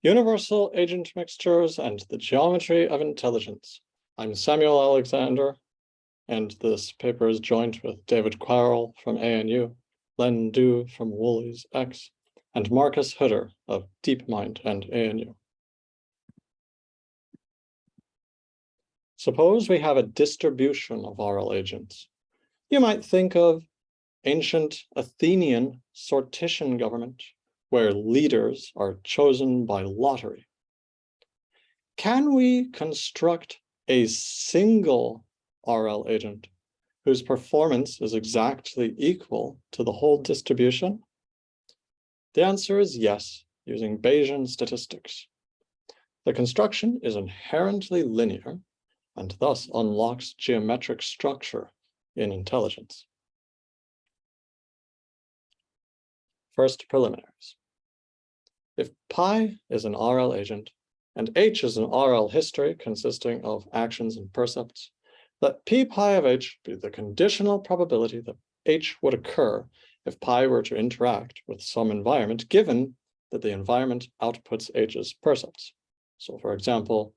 Universal Agent Mixtures and the Geometry of Intelligence. I'm Samuel Alexander, and this paper is joint with David Quarrel from ANU, Len Du from Wooley's X, and Marcus Hutter of DeepMind and ANU. Suppose we have a distribution of RL agents. You might think of ancient Athenian sortition government, where leaders are chosen by lottery. Can we construct a single RL agent whose performance is exactly equal to the whole distribution? The answer is yes, using Bayesian statistics. The construction is inherently linear and thus unlocks geometric structure in intelligence. First, preliminaries. If pi is an RL agent and H is an RL history consisting of actions and percepts, let P pi of H be the conditional probability that H would occur if pi were to interact with some environment, given that the environment outputs H's percepts. So for example,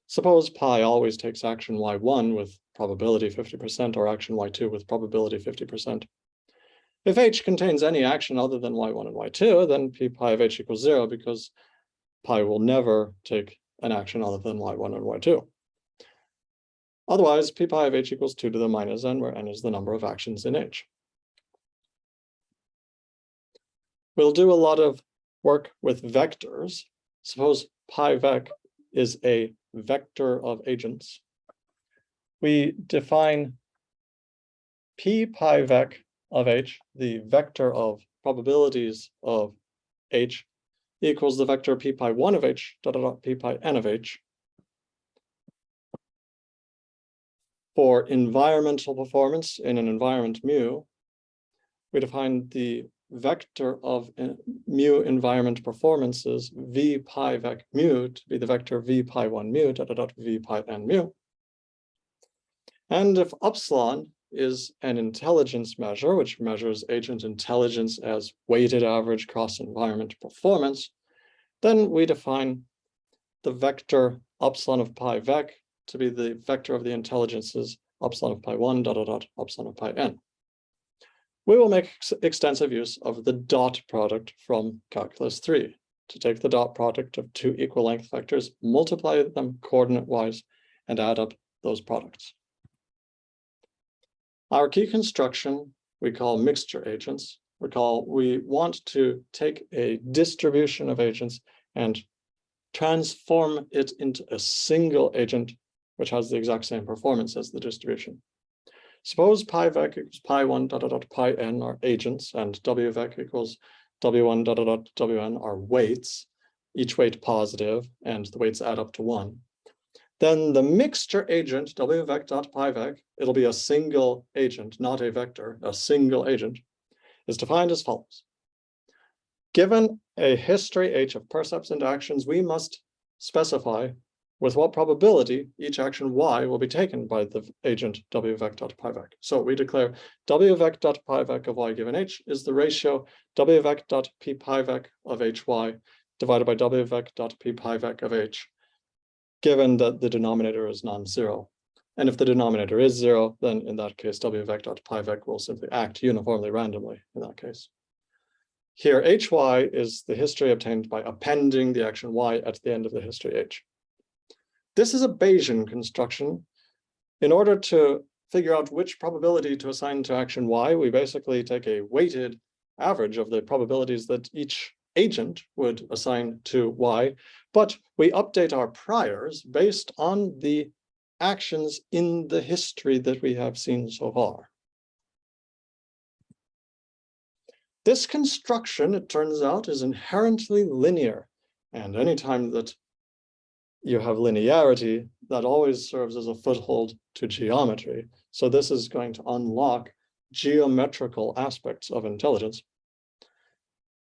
suppose pi always takes action Y1 with probability 50% or action Y2 with probability 50%. If H contains any action other than Y1 and Y2, then P pi of H equals 0 because pi will never take an action other than Y1 and Y2. Otherwise, P pi of H equals 2 to the minus n, where n is the number of actions in H. We'll do a lot of work with vectors. Suppose pi vec is a vector of agents. We define P pi vec of H, the vector of probabilities of H, equals the vector P pi 1 of H dot dot P pi n of H. For environmental performance in an environment mu, we define the vector of mu environment performances V pi vec mu to be the vector V pi 1 mu dot dot V pi n mu. And if upsilon is an intelligence measure, which measures agent intelligence as weighted average cross-environment performance, then we define the vector upsilon of pi vec to be the vector of the intelligences upsilon of pi 1 dot dot dot upsilon of pi n. We will make extensive use of the dot product from calculus 3 to take the dot product of two equal length vectors, multiply them coordinate-wise, and add up those products. Our key construction we call mixture agents. Recall, we want to take a distribution of agents and transform it into a single agent which has the exact same performance as the distribution. Suppose pi vec equals pi 1 dot dot dot pi n are agents and w vec equals w1 dot dot dot wn are weights, each weight positive, and the weights add up to 1. Then the mixture agent, w vec dot pi vec, it'll be a single agent, not a vector, a single agent, is defined as follows. Given a history H of percepts and actions, we must specify with what probability each action Y will be taken by the agent w vec dot pi vec. So we declare w vec dot pi vec of Y given H is the ratio w vec dot P pi vec of HY divided by w vec dot P pi vec of H, given that the denominator is non-zero. And if the denominator is 0, then in that case, w vec dot pi vec will simply act uniformly randomly in that case. Here, hy is the history obtained by appending the action y at the end of the history h. This is a Bayesian construction. In order to figure out which probability to assign to action y, we basically take a weighted average of the probabilities that each agent would assign to y, but we update our priors based on the actions in the history that we have seen so far. This construction, it turns out, is inherently linear, and anytime that you have linearity, that always serves as a foothold to geometry. So this is going to unlock geometrical aspects of intelligence.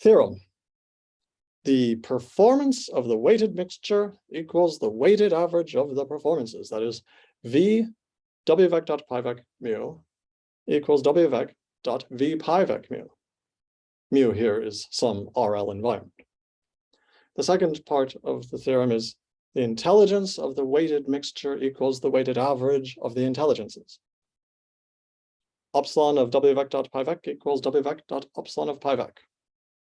Theorem. The performance of the weighted mixture equals the weighted average of the performances. That is, V w vec dot pi vec mu equals w vec dot V pi vec mu. Mu here is some RL environment. The second part of the theorem is the intelligence of the weighted mixture equals the weighted average of the intelligences. Upsilon of wvec dot pivec equals wvec dot upsilon of pivec.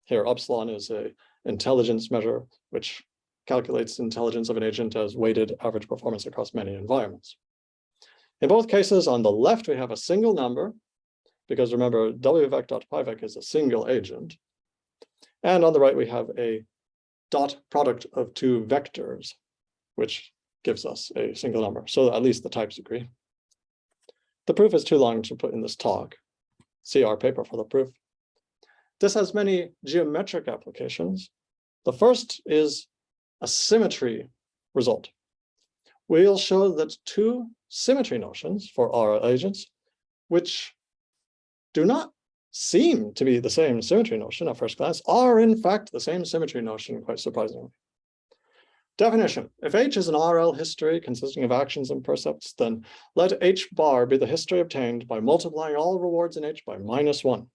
Here, upsilon is an intelligence measure which calculates intelligence of an agent as weighted average performance across many environments. In both cases, on the left, we have a single number, because remember, wvec dot pivec is a single agent. And on the right, we have a dot product of two vectors, which gives us a single number. So at least the types agree. The proof is too long to put in this talk. See our paper for the proof. This has many geometric applications. The first is a symmetry result. We'll show that two symmetry notions for RL agents, which do not seem to be the same symmetry notion at first glance, are in fact the same symmetry notion, quite surprisingly. Definition: if H is an RL history consisting of actions and percepts, then let H bar be the history obtained by multiplying all rewards in H by -1.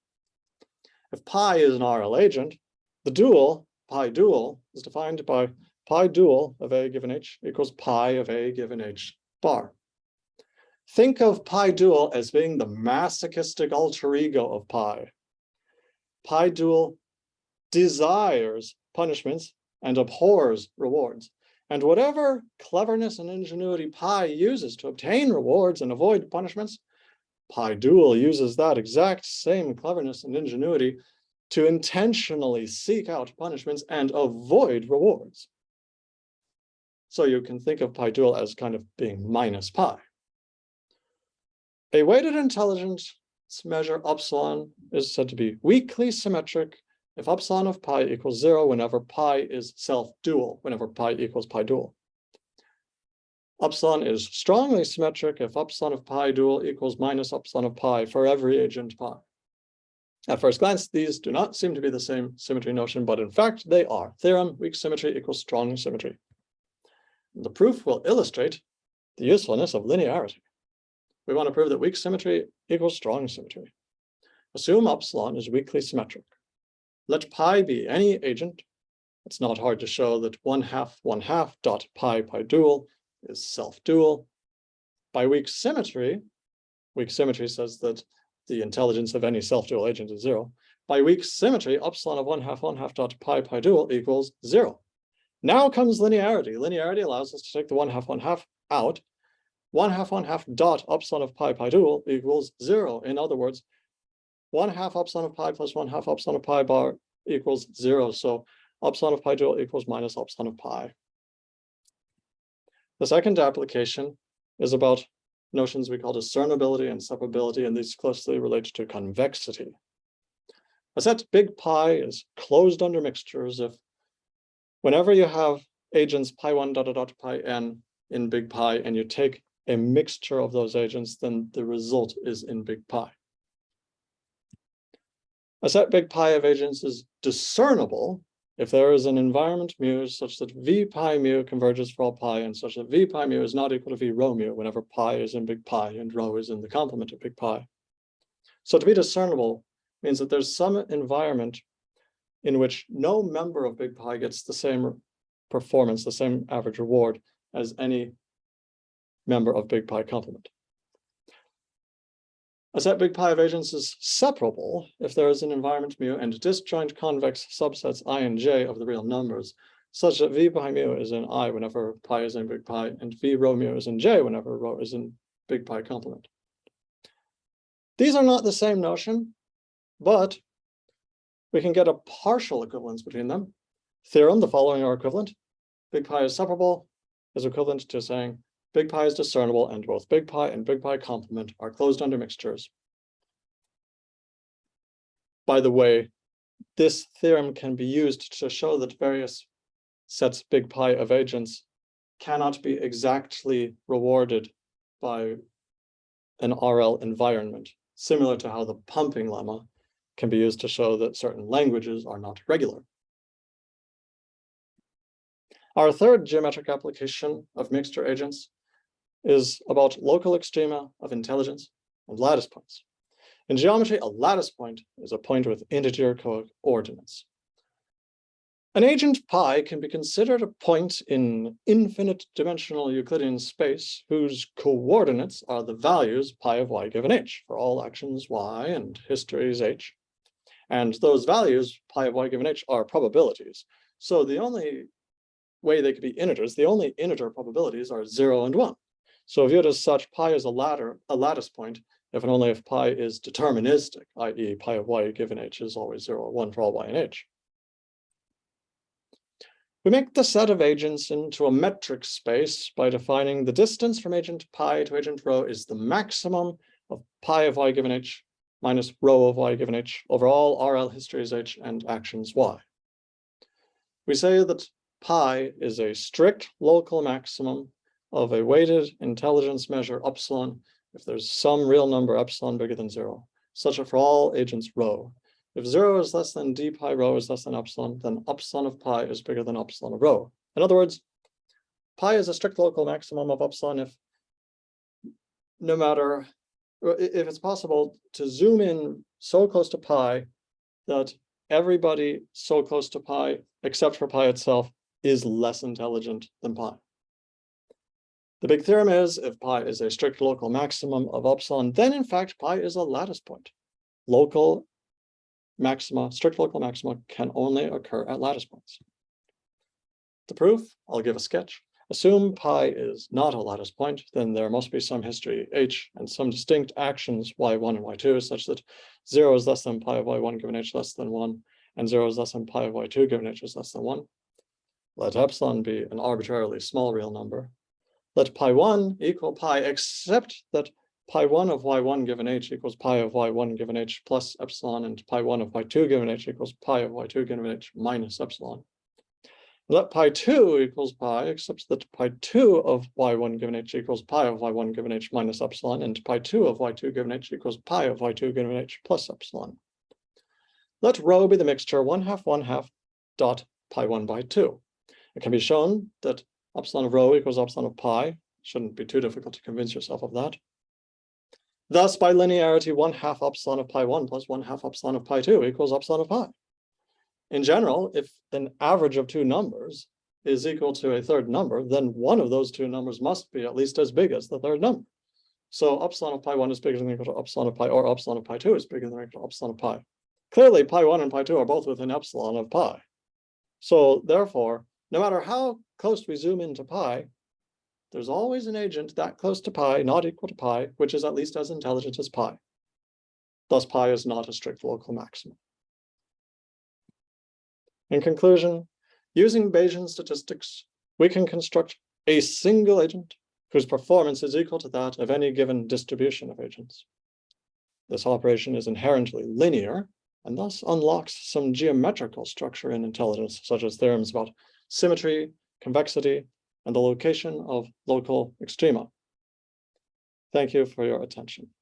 If pi is an RL agent, the dual, pi dual, is defined by pi dual of A given H equals pi of A given H bar. Think of pi dual as being the masochistic alter ego of pi. Pi dual desires punishments and abhors rewards. And whatever cleverness and ingenuity pi uses to obtain rewards and avoid punishments, pi dual uses that exact same cleverness and ingenuity to intentionally seek out punishments and avoid rewards. So you can think of pi dual as kind of being minus pi. A weighted intelligence measure upsilon is said to be weakly symmetric if upsilon of pi equals 0 whenever pi is self-dual, whenever pi equals pi dual. Upsilon is strongly symmetric if upsilon of pi dual equals minus upsilon of pi for every agent pi. At first glance, these do not seem to be the same symmetry notion, but in fact they are. Theorem: weak symmetry equals strong symmetry. The proof will illustrate the usefulness of linearity. We want to prove that weak symmetry equals strong symmetry. Assume upsilon is weakly symmetric. Let pi be any agent. It's not hard to show that 1/2 dot pi pi dual is self-dual. By weak symmetry says that the intelligence of any self-dual agent is 0. By weak symmetry, upsilon of 1/2 dot pi pi dual equals 0. Now comes linearity. Linearity allows us to take the 1/2 out. 1/2 dot upsilon of pi pi dual equals 0. In other words, 1/2 upsilon of pi plus 1/2 upsilon of pi bar equals 0. So upsilon of pi dual equals minus upsilon of pi. The second application is about notions we call discernibility and separability, and these closely relate to convexity. A set big pi is closed under mixtures if whenever you have agents pi1 dot dot pi n in big pi and you take a mixture of those agents, then the result is in big pi. A set big pi of agents is discernible if there is an environment mu such that v pi mu converges for all pi and such that v pi mu is not equal to v rho mu whenever pi is in big pi and rho is in the complement of big pi. So to be discernible means that there's some environment in which no member of big pi gets the same performance, the same average reward as any member of big pi complement. A set big pi of agents is separable if there is an environment mu and disjoint convex subsets I and j of the real numbers, such that v pi mu is in I whenever pi is in big pi, and v rho mu is in j whenever rho is in big pi complement. These are not the same notion, but we can get a partial equivalence between them. Theorem: the following are equivalent. Big pi is separable is equivalent to saying big pi is discernible and both big pi and big pi complement are closed under mixtures. By the way, this theorem can be used to show that various sets big pi of agents cannot be exactly rewarded by an RL environment, similar to how the pumping lemma can be used to show that certain languages are not regular. Our third geometric application of mixture agents is about local extrema of intelligence and lattice points. In geometry, a lattice point is a point with integer coordinates. An agent pi can be considered a point in infinite dimensional Euclidean space whose coordinates are the values pi of y given h for all actions y and histories h. And those values, pi of y given h, are probabilities. So the only way they could be integers, the only integer probabilities are 0 and 1. So viewed as such, pi is a lattice point if and only if pi is deterministic, i.e. pi of y given h is always 0 or 1 for all y and h. We make the set of agents into a metric space by defining the distance from agent pi to agent rho is the maximum of pi of y given h minus rho of y given h over all RL histories h and actions y. We say that pi is a strict local maximum of a weighted intelligence measure epsilon if there's some real number epsilon bigger than 0, such that for all agents rho, if 0 is less than d pi rho is less than epsilon, then epsilon of pi is bigger than epsilon of rho. In other words, pi is a strict local maximum of epsilon if it's possible to zoom in so close to pi that everybody so close to pi, except for pi itself, is less intelligent than pi. The big theorem is if pi is a strict local maximum of epsilon, then in fact pi is a lattice point. Local maxima, strict local maxima, can only occur at lattice points. The proof, I'll give a sketch. Assume pi is not a lattice point, then there must be some history h and some distinct actions y1 and y2 such that 0 is less than pi of y1 given h less than 1, and 0 is less than pi of y2 given h is less than 1. Let epsilon be an arbitrarily small real number. Let pi1 equal pi, except that pi1 of y1 given h equals pi of y1 given h plus epsilon, and pi1 of y2 given h equals pi of y2 given h minus epsilon. Let pi2 equals pi, except that pi2 of y1 given h equals pi of y1 given h minus epsilon, and pi2 of y2 given h equals pi of y2 given h plus epsilon. Let rho be the mixture 1/2 dot pi1 by 2. It can be shown that epsilon of rho equals epsilon of pi. Shouldn't be too difficult to convince yourself of that. Thus, by linearity, 1/2 epsilon of pi1 plus 1/2 epsilon of pi2 equals epsilon of pi. In general, if an average of two numbers is equal to a third number, then one of those two numbers must be at least as big as the third number. So epsilon of pi1 is bigger than or equal to epsilon of pi, or epsilon of pi2 is bigger than or equal to epsilon of pi. Clearly, pi1 and pi2 are both within epsilon of pi. So therefore, no matter how close we zoom into pi, there's always an agent that close to pi, not equal to pi, which is at least as intelligent as pi. Thus, pi is not a strict local maximum. In conclusion, using Bayesian statistics, we can construct a single agent whose performance is equal to that of any given distribution of agents. This operation is inherently linear and thus unlocks some geometrical structure in intelligence, such as theorems about symmetry, convexity, and the location of local extrema. Thank you for your attention.